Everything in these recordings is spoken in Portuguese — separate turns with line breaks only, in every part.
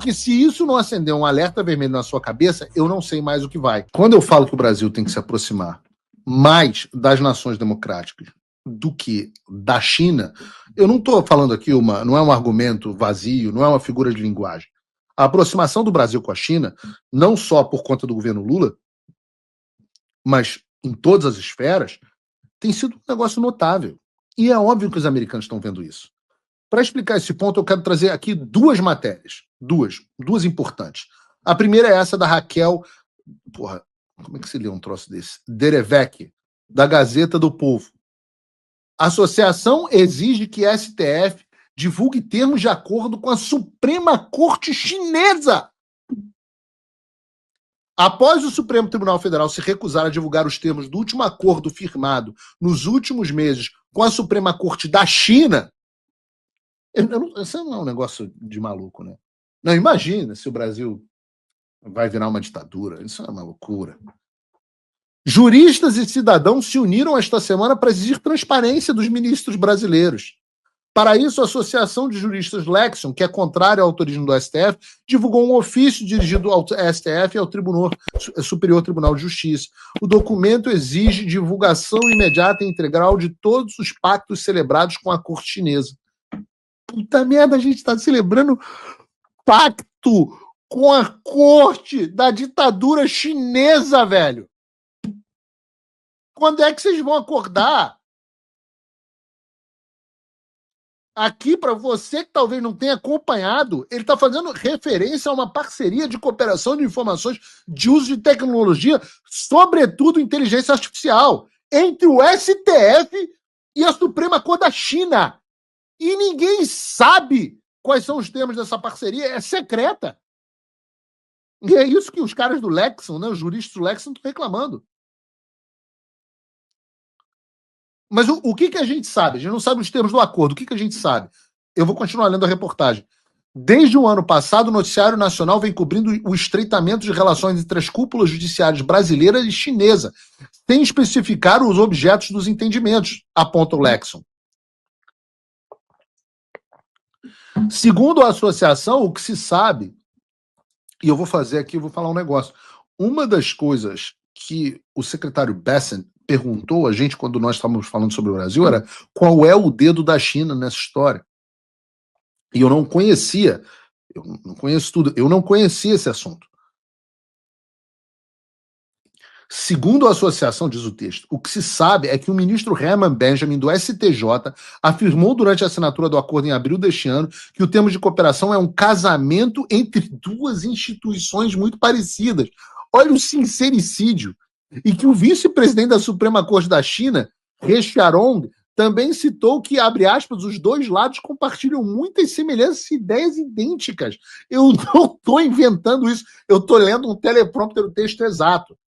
Porque se isso não acender um alerta vermelho na sua cabeça, eu não sei mais o que vai. Quando eu falo que o Brasil tem que se aproximar mais das nações democráticas do que da China, eu não estou falando aqui não é um argumento vazio, não é uma figura de linguagem. A aproximação do Brasil com a China, não só por conta do governo Lula, mas em todas as esferas, tem sido um negócio notável. E é óbvio que os americanos estão vendo isso. Para explicar esse ponto, eu quero trazer aqui duas matérias. Duas importantes. A primeira é essa da Raquel. Porra, como é que se lê um troço desse? Derevec, da Gazeta do Povo. A associação exige que a STF divulgue termos de acordo com a Suprema Corte Chinesa. Após o Supremo Tribunal Federal se recusar a divulgar os termos do último acordo firmado nos últimos meses com a Suprema Corte da China, isso não é um negócio de maluco, né? Não, imagina se o Brasil vai virar uma ditadura. Isso é uma loucura. Juristas e cidadãos se uniram esta semana para exigir transparência dos ministros brasileiros. Para isso, a Associação de Juristas Lexion, que é contrária ao autorismo do STF, divulgou um ofício dirigido ao STF e ao Superior Tribunal de Justiça. O documento exige divulgação imediata e integral de todos os pactos celebrados com a corte chinesa. Puta merda, a gente está celebrando pacto com a corte da ditadura chinesa, velho. Quando é que vocês vão acordar? Aqui, para você que talvez não tenha acompanhado, ele está fazendo referência a uma parceria de cooperação de informações de uso de tecnologia, sobretudo inteligência artificial, entre o STF e a Suprema Corte da China. E ninguém sabe quais são os termos dessa parceria, é secreta. E é isso que os caras do Lexon, né, os juristas do Lexon, estão reclamando. Mas o que a gente sabe? A gente não sabe os termos do acordo. O que a gente sabe? Eu vou continuar lendo a reportagem. Desde o ano passado, o Noticiário Nacional vem cobrindo o estreitamento de relações entre as cúpulas judiciárias brasileira e chinesa, sem especificar os objetos dos entendimentos, aponta o Lexon. Segundo a associação, o que se sabe, e eu vou fazer aqui, eu vou falar um negócio. Uma das coisas que o secretário Bessent perguntou a gente quando nós estávamos falando sobre o Brasil era qual é o dedo da China nessa história. E eu não conhecia, eu não conheço tudo, eu não conhecia esse assunto. Segundo a associação, diz o texto, o que se sabe é que o ministro Herman Benjamin, do STJ, afirmou durante a assinatura do acordo em abril deste ano que o termo de cooperação é um casamento entre duas instituições muito parecidas. Olha o sincericídio. E que o vice-presidente da Suprema Corte da China, He Xiaorong, também citou que, abre aspas, os dois lados compartilham muitas semelhanças e ideias idênticas. Eu não estou inventando isso, eu estou lendo um teleprompter do texto exato.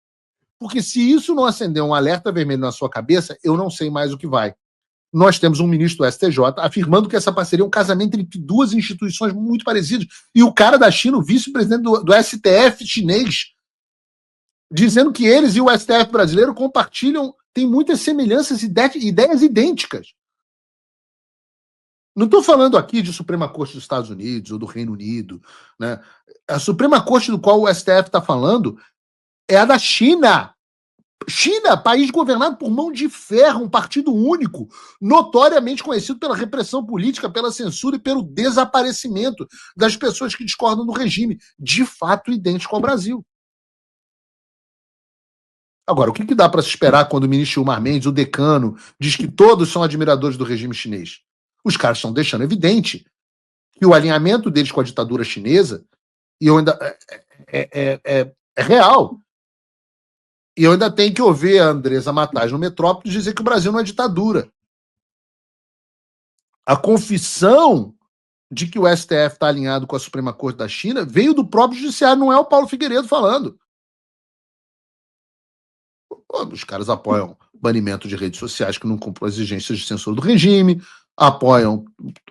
Porque se isso não acender um alerta vermelho na sua cabeça, eu não sei mais o que vai. Nós temos um ministro do STJ afirmando que essa parceria é um casamento entre duas instituições muito parecidas. E o cara da China, o vice-presidente do STF chinês, dizendo que eles e o STF brasileiro compartilham, têm muitas semelhanças e ideias idênticas. Não estou falando aqui de Suprema Corte dos Estados Unidos ou do Reino Unido, né? A Suprema Corte do qual o STF está falando é a da China. China, país governado por mão de ferro, um partido único, notoriamente conhecido pela repressão política, pela censura e pelo desaparecimento das pessoas que discordam do regime, de fato idêntico ao Brasil. Agora, o que dá para se esperar quando o ministro Gilmar Mendes, o decano, diz que todos são admiradores do regime chinês? Os caras estão deixando evidente que o alinhamento deles com a ditadura chinesa e eu ainda é real. E eu ainda tenho que ouvir a Andresa Matais no Metrópolis dizer que o Brasil não é ditadura. A confissão de que o STF está alinhado com a Suprema Corte da China veio do próprio judiciário, não é o Paulo Figueiredo falando. Os caras apoiam banimento de redes sociais que não cumprem exigências de censura do regime,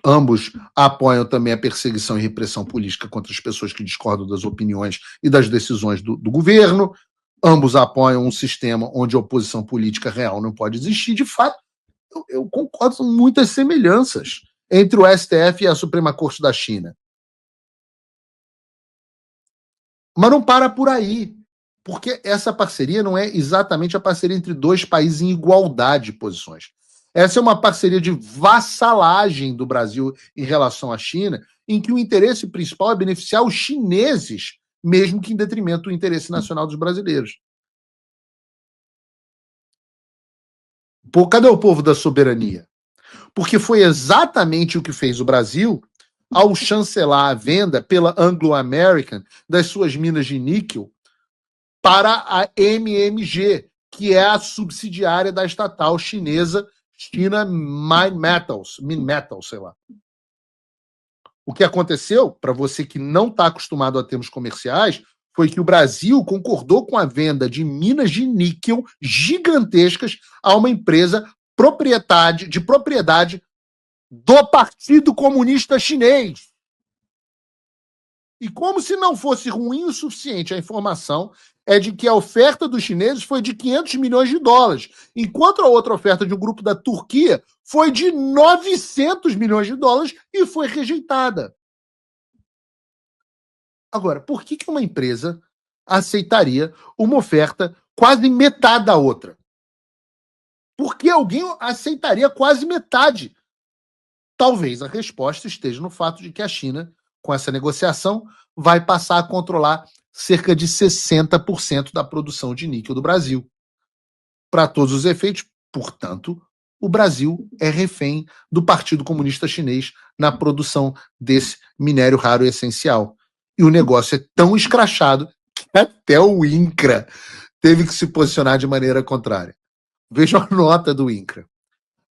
ambos apoiam também a perseguição e repressão política contra as pessoas que discordam das opiniões e das decisões do governo. Ambos apoiam um sistema onde a oposição política real não pode existir. De fato, eu concordo com muitas semelhanças entre o STF e a Suprema Corte da China. Mas não para por aí, porque essa parceria não é exatamente a parceria entre dois países em igualdade de posições. Essa é uma parceria de vassalagem do Brasil em relação à China, em que o interesse principal é beneficiar os chineses, mesmo que em detrimento do interesse nacional dos brasileiros. Pô, cadê o povo da soberania? Porque foi exatamente o que fez o Brasil ao chancelar a venda pela Anglo-American das suas minas de níquel para a MMG, que é a subsidiária da estatal chinesa China Minmetals, sei lá. O que aconteceu, para você que não está acostumado a termos comerciais, foi que o Brasil concordou com a venda de minas de níquel gigantescas a uma empresa de propriedade do Partido Comunista Chinês. E como se não fosse ruim o suficiente, a informação é de que a oferta dos chineses foi de 500 milhões de dólares, enquanto a outra oferta de um grupo da Turquia foi de 900 milhões de dólares e foi rejeitada. Agora, por que uma empresa aceitaria uma oferta quase metade da outra? Por que alguém aceitaria quase metade? Talvez a resposta esteja no fato de que a China, com essa negociação, vai passar a controlar cerca de 60% da produção de níquel do Brasil. Para todos os efeitos, portanto, o Brasil é refém do Partido Comunista Chinês na produção desse minério raro e essencial. E o negócio é tão escrachado que até o INCRA teve que se posicionar de maneira contrária. Veja a nota do INCRA.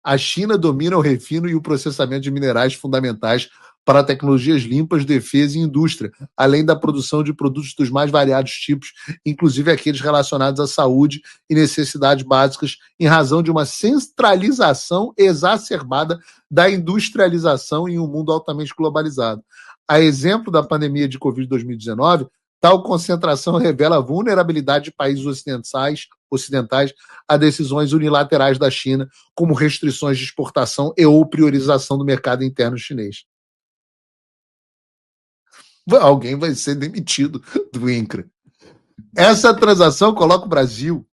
A China domina o refino e o processamento de minerais fundamentais para tecnologias limpas, defesa e indústria, além da produção de produtos dos mais variados tipos, inclusive aqueles relacionados à saúde e necessidades básicas, em razão de uma centralização exacerbada da industrialização em um mundo altamente globalizado. A exemplo da pandemia de Covid-2019, tal concentração revela a vulnerabilidade de países ocidentais a decisões unilaterais da China, como restrições de exportação e ou priorização do mercado interno chinês. Alguém vai ser demitido do INCRA. Essa transação coloca o Brasil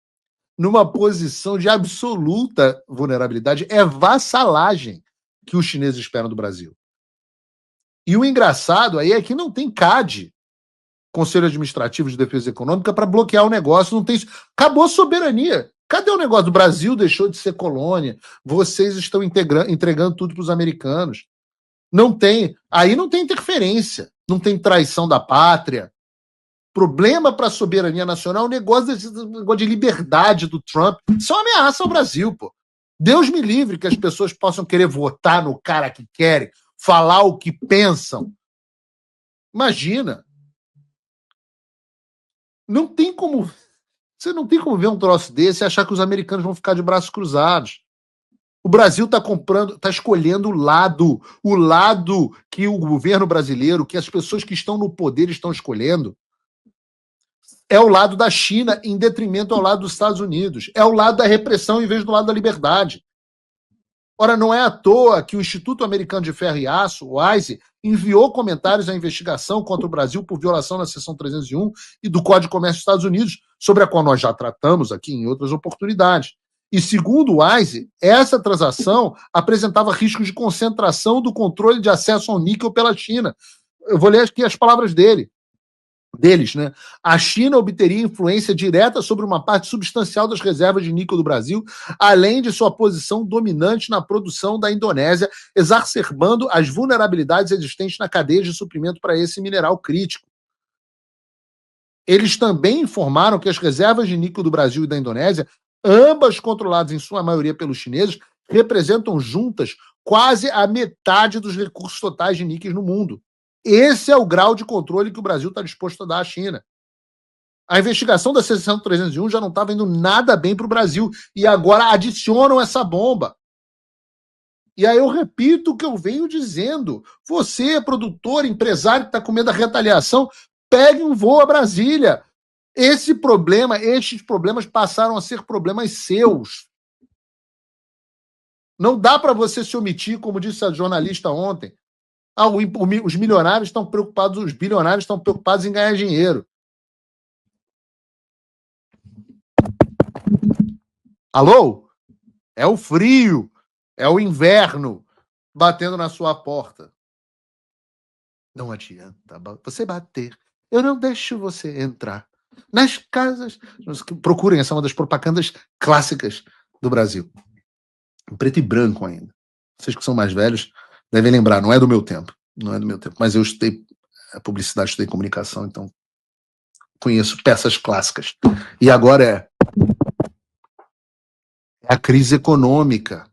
numa posição de absoluta vulnerabilidade. É vassalagem que os chineses esperam do Brasil. E o engraçado aí é que não tem CAD, Conselho Administrativo de Defesa Econômica, para bloquear o negócio. Não tem isso. Acabou a soberania. Cadê o negócio? O Brasil deixou de ser colônia. Vocês estão entregando tudo para os americanos. Não tem. Aí não tem interferência. Não tem traição da pátria. Problema para a soberania nacional, o negócio de liberdade do Trump. Isso é uma ameaça ao Brasil, pô. Deus me livre que as pessoas possam querer votar no cara que querem, falar o que pensam. Imagina. Não tem como. Você não tem como ver um troço desse e achar que os americanos vão ficar de braços cruzados. O Brasil está comprando, está escolhendo o lado que o governo brasileiro, que as pessoas que estão no poder estão escolhendo, é o lado da China em detrimento ao lado dos Estados Unidos. É o lado da repressão em vez do lado da liberdade. Ora, não é à toa que o Instituto Americano de Ferro e Aço, o ISE, enviou comentários à investigação contra o Brasil por violação da seção 301 e do Código de Comércio dos Estados Unidos, sobre a qual nós já tratamos aqui em outras oportunidades. E segundo o ISE, essa transação apresentava riscos de concentração do controle de acesso ao níquel pela China. Eu vou ler aqui as palavras deles, né? A China obteria influência direta sobre uma parte substancial das reservas de níquel do Brasil, além de sua posição dominante na produção da Indonésia, exacerbando as vulnerabilidades existentes na cadeia de suprimento para esse mineral crítico. Eles também informaram que as reservas de níquel do Brasil e da Indonésia, ambas controladas em sua maioria pelos chineses, representam juntas quase a metade dos recursos totais de níquel no mundo. Esse é o grau de controle que o Brasil está disposto a dar à China. A investigação da seção 301 já não estava indo nada bem para o Brasil. E agora adicionam essa bomba. E aí eu repito o que eu venho dizendo. Você, produtor, empresário que está com medo da retaliação, pegue um voo a Brasília. Estes problemas passaram a ser problemas seus. Não dá para você se omitir, como disse a jornalista ontem. Os milionários estão preocupados, os bilionários estão preocupados em ganhar dinheiro. Alô? É o frio, é o inverno batendo na sua porta. Não adianta você bater. Eu não deixo você entrar. Nas casas. Procurem, essa é uma das propagandas clássicas do Brasil. Em preto e branco ainda. Vocês que são mais velhos devem lembrar, não é do meu tempo. Não é do meu tempo. Mas eu estudei publicidade, estudei comunicação, então conheço peças clássicas. E agora é a crise econômica.